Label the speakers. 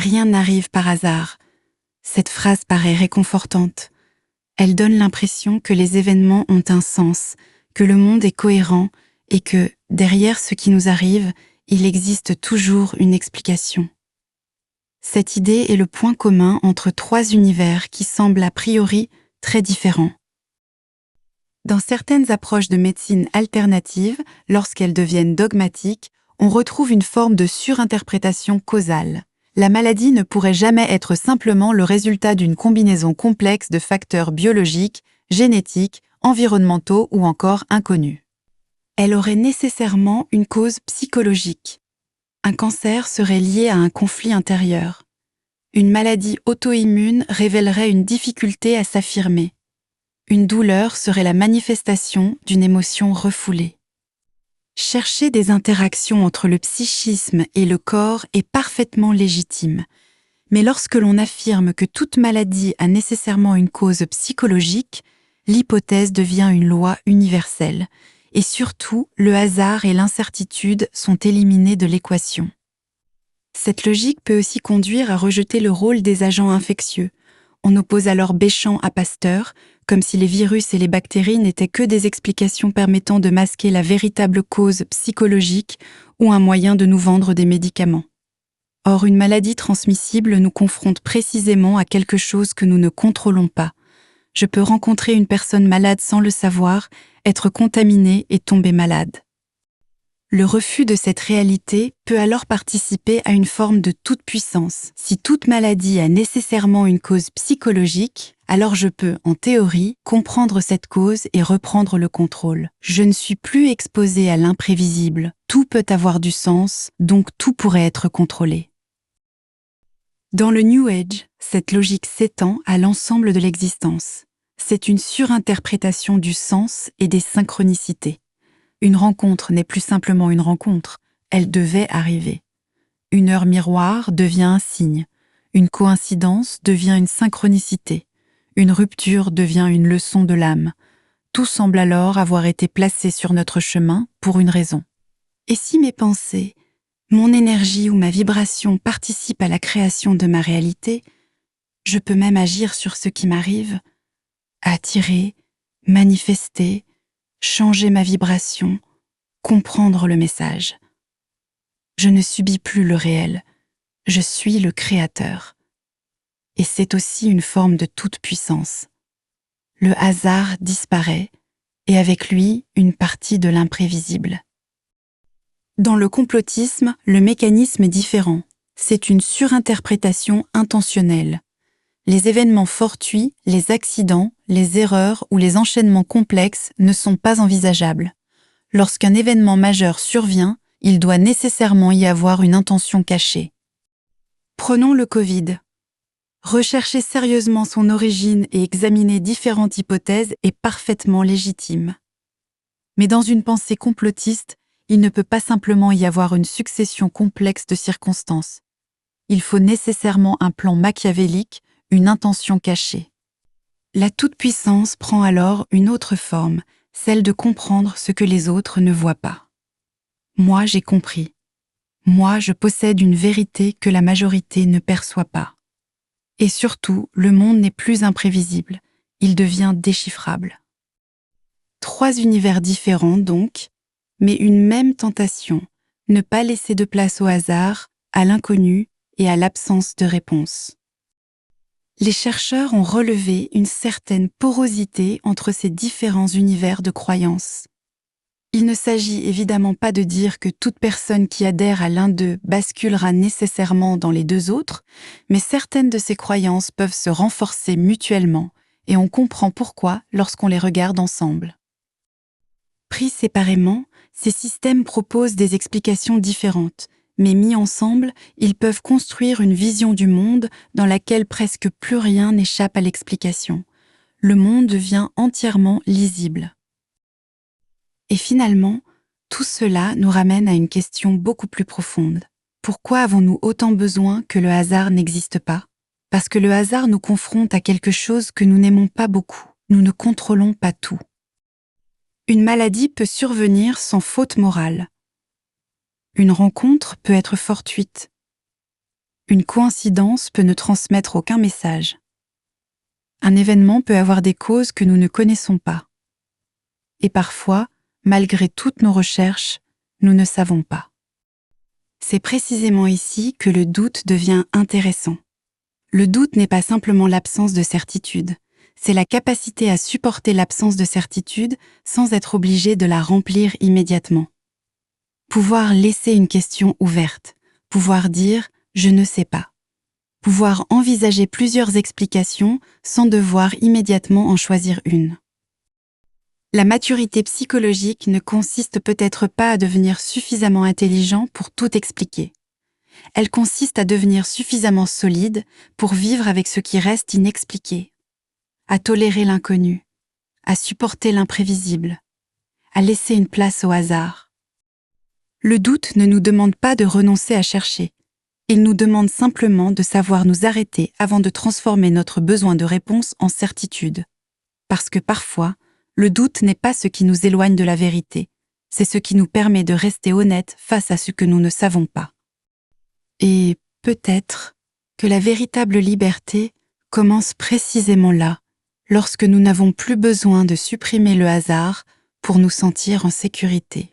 Speaker 1: Rien n'arrive par hasard. Cette phrase paraît réconfortante. Elle donne l'impression que les événements ont un sens, que le monde est cohérent et que, derrière ce qui nous arrive, il existe toujours une explication. Cette idée est le point commun entre trois univers qui semblent a priori très différents. Dans certaines approches de médecine alternative, lorsqu'elles deviennent dogmatiques, on retrouve une forme de surinterprétation causale. La maladie ne pourrait jamais être simplement le résultat d'une combinaison complexe de facteurs biologiques, génétiques, environnementaux ou encore inconnus. Elle aurait nécessairement une cause psychologique. Un cancer serait lié à un conflit intérieur. Une maladie auto-immune révélerait une difficulté à s'affirmer. Une douleur serait la manifestation d'une émotion refoulée. Chercher des interactions entre le psychisme et le corps est parfaitement légitime. Mais lorsque l'on affirme que toute maladie a nécessairement une cause psychologique, l'hypothèse devient une loi universelle. Et surtout, le hasard et l'incertitude sont éliminés de l'équation. Cette logique peut aussi conduire à rejeter le rôle des agents infectieux. On oppose alors Béchamp à Pasteur, comme si les virus et les bactéries n'étaient que des explications permettant de masquer la véritable cause psychologique ou un moyen de nous vendre des médicaments. Or, une maladie transmissible nous confronte précisément à quelque chose que nous ne contrôlons pas. Je peux rencontrer une personne malade sans le savoir, être contaminé et tomber malade. Le refus de cette réalité peut alors participer à une forme de toute-puissance. Si toute maladie a nécessairement une cause psychologique, alors je peux, en théorie, comprendre cette cause et reprendre le contrôle. Je ne suis plus exposé à l'imprévisible. Tout peut avoir du sens, donc tout pourrait être contrôlé. Dans le New Age, cette logique s'étend à l'ensemble de l'existence. C'est une surinterprétation du sens et des synchronicités. Une rencontre n'est plus simplement une rencontre, elle devait arriver. Une heure miroir devient un signe, une coïncidence devient une synchronicité, une rupture devient une leçon de l'âme. Tout semble alors avoir été placé sur notre chemin pour une raison. Et si mes pensées, mon énergie ou ma vibration participent à la création de ma réalité, je peux même agir sur ce qui m'arrive, attirer, manifester, changer ma vibration, comprendre le message. Je ne subis plus le réel, je suis le créateur. Et c'est aussi une forme de toute-puissance. Le hasard disparaît, et avec lui, une partie de l'imprévisible. Dans le complotisme, le mécanisme est différent. C'est une surinterprétation intentionnelle. Les événements fortuits, les accidents, les erreurs ou les enchaînements complexes ne sont pas envisageables. Lorsqu'un événement majeur survient, il doit nécessairement y avoir une intention cachée. Prenons le Covid. Rechercher sérieusement son origine et examiner différentes hypothèses est parfaitement légitime. Mais dans une pensée complotiste, il ne peut pas simplement y avoir une succession complexe de circonstances. Il faut nécessairement un plan machiavélique, une intention cachée. La toute-puissance prend alors une autre forme, celle de comprendre ce que les autres ne voient pas. Moi, j'ai compris. Moi, je possède une vérité que la majorité ne perçoit pas. Et surtout, le monde n'est plus imprévisible, il devient déchiffrable. Trois univers différents donc, mais une même tentation, ne pas laisser de place au hasard, à l'inconnu et à l'absence de réponse. Les chercheurs ont relevé une certaine porosité entre ces différents univers de croyances. Il ne s'agit évidemment pas de dire que toute personne qui adhère à l'un d'eux basculera nécessairement dans les deux autres, mais certaines de ces croyances peuvent se renforcer mutuellement, et on comprend pourquoi lorsqu'on les regarde ensemble. Pris séparément, ces systèmes proposent des explications différentes, mais mis ensemble, ils peuvent construire une vision du monde dans laquelle presque plus rien n'échappe à l'explication. Le monde devient entièrement lisible. Et finalement, tout cela nous ramène à une question beaucoup plus profonde. Pourquoi avons-nous autant besoin que le hasard n'existe pas ? Parce que le hasard nous confronte à quelque chose que nous n'aimons pas beaucoup. Nous ne contrôlons pas tout. Une maladie peut survenir sans faute morale. Une rencontre peut être fortuite. Une coïncidence peut ne transmettre aucun message. Un événement peut avoir des causes que nous ne connaissons pas. Et parfois, malgré toutes nos recherches, nous ne savons pas. C'est précisément ici que le doute devient intéressant. Le doute n'est pas simplement l'absence de certitude, c'est la capacité à supporter l'absence de certitude sans être obligé de la remplir immédiatement. Pouvoir laisser une question ouverte, pouvoir dire « je ne sais pas », pouvoir envisager plusieurs explications sans devoir immédiatement en choisir une. La maturité psychologique ne consiste peut-être pas à devenir suffisamment intelligent pour tout expliquer. Elle consiste à devenir suffisamment solide pour vivre avec ce qui reste inexpliqué, à tolérer l'inconnu, à supporter l'imprévisible, à laisser une place au hasard. Le doute ne nous demande pas de renoncer à chercher. Il nous demande simplement de savoir nous arrêter avant de transformer notre besoin de réponse en certitude. Parce que parfois, le doute n'est pas ce qui nous éloigne de la vérité, c'est ce qui nous permet de rester honnêtes face à ce que nous ne savons pas. Et peut-être que la véritable liberté commence précisément là, lorsque nous n'avons plus besoin de supprimer le hasard pour nous sentir en sécurité.